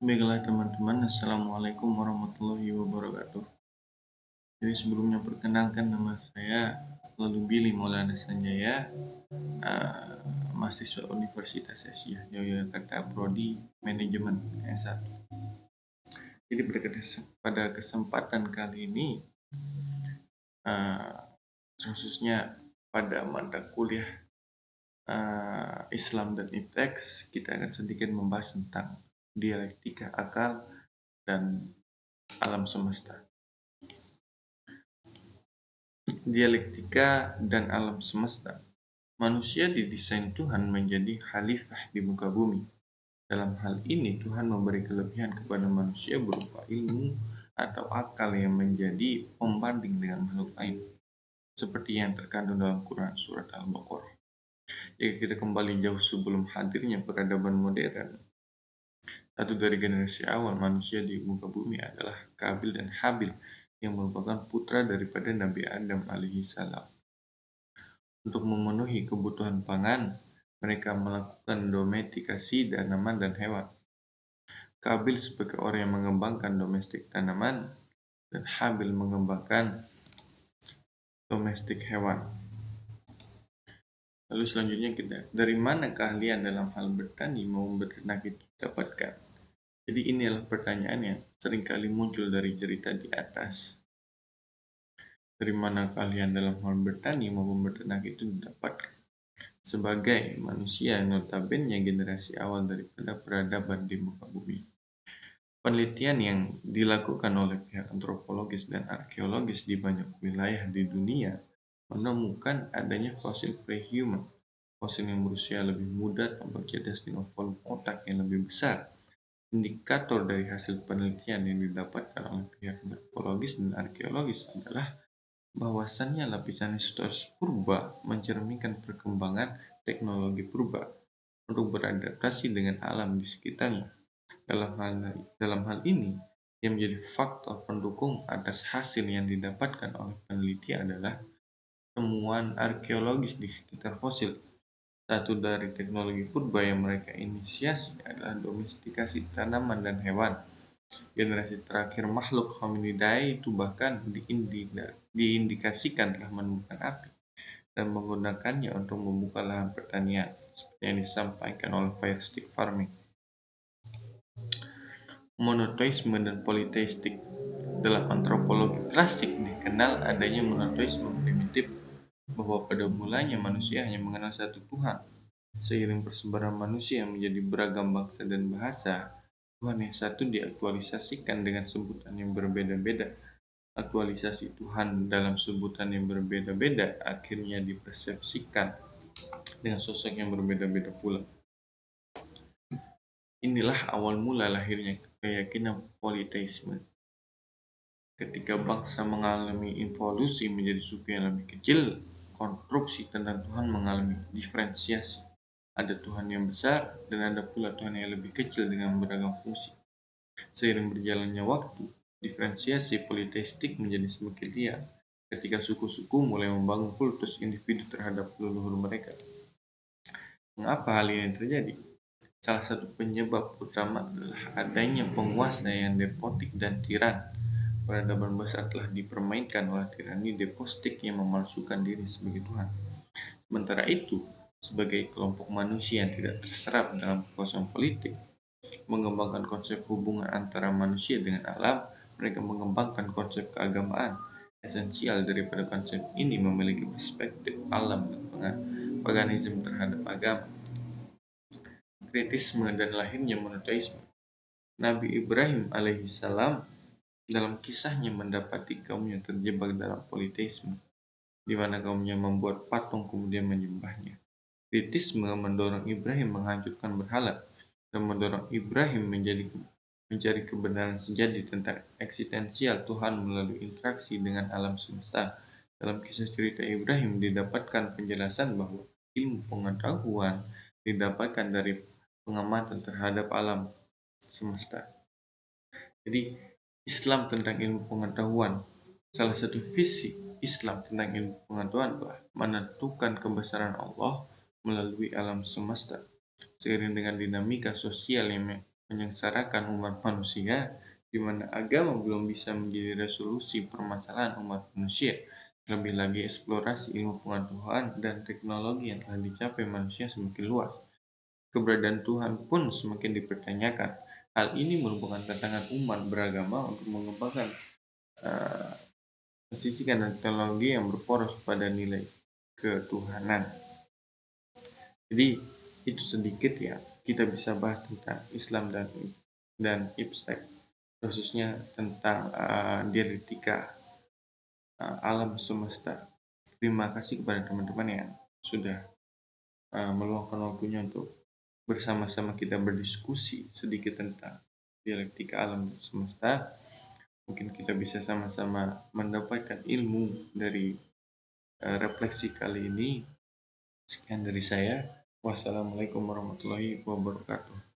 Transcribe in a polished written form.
Baiklah teman-teman, Assalamualaikum warahmatullahi wabarakatuh. Jadi sebelumnya perkenalkan nama saya Lalu Billy Maulana Sanjaya, eh, mahasiswa Universitas Asia Yogyakarta, Prodi Manajemen S1. Jadi pada kesempatan kali ini, eh, khususnya pada mata kuliah Islam dan IPTEX, kita akan sedikit membahas tentang dialektika akal dan alam semesta. Dialektika dan alam semesta. Manusia didesain Tuhan menjadi khalifah di muka bumi. Dalam hal ini, Tuhan memberi kelebihan kepada manusia berupa ilmu atau akal yang menjadi pembanding dengan makhluk lain, seperti yang terkandung dalam Quran Surat Al-Baqarah. Jika kita kembali jauh sebelum hadirnya peradaban modern, satu dari generasi awal manusia di muka bumi adalah Kabil dan Habil, yang merupakan putra daripada Nabi Adam alaihi salam. Untuk memenuhi kebutuhan pangan, mereka melakukan domestikasi tanaman dan hewan. Kabil sebagai orang yang mengembangkan domestik tanaman, dan Habil mengembangkan domestik hewan. Lalu selanjutnya dari mana keahlian dalam hal bertani maupun beternak itu didapatkan? Jadi inilah pertanyaan yang seringkali muncul dari cerita di atas. Dari mana keahlian dalam hal bertani maupun beternak itu didapatkan? Sebagai manusia yang notabene generasi awal daripada peradaban di muka bumi. Penelitian yang dilakukan oleh pihak antropologis dan arkeologis di banyak wilayah di dunia menemukan adanya fosil prehuman, fosil yang berusia lebih muda tampak cerdas dengan volume otak yang lebih besar. Indikator dari hasil penelitian yang didapatkan oleh pihak antropologis dan arkeologis adalah bahwasannya lapisan historis purba mencerminkan perkembangan teknologi purba untuk beradaptasi dengan alam di sekitarnya. Dalam hal ini, yang menjadi faktor pendukung atas hasil yang didapatkan oleh peneliti adalah temuan arkeologis di sekitar fosil. Satu dari teknologi purba yang mereka inisiasi adalah domestikasi tanaman dan hewan. Generasi terakhir makhluk hominidae itu bahkan diindikasikan telah menemukan api dan menggunakannya untuk membuka lahan pertanian, seperti yang disampaikan oleh Firestick Farming. Monoteisme dan politeistik. Dalam antropologi klasik dikenal adanya monoteisme primitif, bahwa pada mulanya manusia hanya mengenal satu Tuhan. Seiring persebaran manusia menjadi beragam bangsa dan bahasa, Tuhan yang satu diaktualisasikan dengan sebutan yang berbeda-beda. Aktualisasi Tuhan dalam sebutan yang berbeda-beda akhirnya dipersepsikan dengan sosok yang berbeda-beda pula. Inilah awal mula lahirnya keyakinan politeisme. Ketika bangsa mengalami evolusi menjadi suku yang lebih kecil, konstruksi tentang Tuhan mengalami diferensiasi. Ada Tuhan yang besar dan ada pula Tuhan yang lebih kecil dengan beragam fungsi. Seiring berjalannya waktu, diferensiasi politeistik menjadi semakin liar ketika suku-suku mulai membangun kultus individu terhadap leluhur mereka. Mengapa hal ini terjadi? Salah satu penyebab utama adalah adanya penguasa yang despotik dan tiran. Peradaban besar telah dipermainkan oleh tirani despotik yang memalsukan diri sebagai Tuhan. Sementara itu, sebagai kelompok manusia yang tidak terserap dalam kekuasaan politik, mengembangkan konsep hubungan antara manusia dengan alam, mereka mengembangkan konsep keagamaan. Esensial daripada konsep ini memiliki perspektif alam dan paganisme terhadap agama. Kritisme dan lahirnya monoteisme. Nabi Ibrahim alaihissalam dalam kisahnya mendapati kaumnya terjebak dalam politeisme, di mana kaumnya membuat patung kemudian menyembahnya. Kritisme mendorong Ibrahim menghancurkan berhala dan mendorong Ibrahim mencari kebenaran sejati tentang eksistensial Tuhan melalui interaksi dengan alam semesta. Dalam kisah cerita Ibrahim didapatkan penjelasan bahwa ilmu pengetahuan didapatkan dari pengamatan terhadap alam semesta. Jadi Islam tentang ilmu pengetahuan, salah satu visi Islam tentang ilmu pengetahuan adalah menentukan kebesaran Allah melalui alam semesta. Seiring dengan dinamika sosial yang menyengsarakan umat manusia, di mana agama belum bisa menjadi resolusi permasalahan umat manusia. Lebih lagi eksplorasi ilmu pengetahuan dan teknologi yang telah dicapai manusia semakin luas. Keberadaan Tuhan pun semakin dipertanyakan. Hal ini merupakan tantangan umat beragama untuk mengembangkan uh, dan teknologi yang berporos pada nilai ketuhanan. Jadi itu sedikit ya kita bisa bahas tentang Islam dan Ipsek, khususnya tentang dialektika alam semesta. Terima kasih kepada teman-teman yang sudah meluangkan waktunya untuk bersama-sama kita berdiskusi sedikit tentang dialektika alam semesta. Mungkin kita bisa sama-sama mendapatkan ilmu dari refleksi kali ini. Sekian dari saya. Wassalamualaikum warahmatullahi wabarakatuh.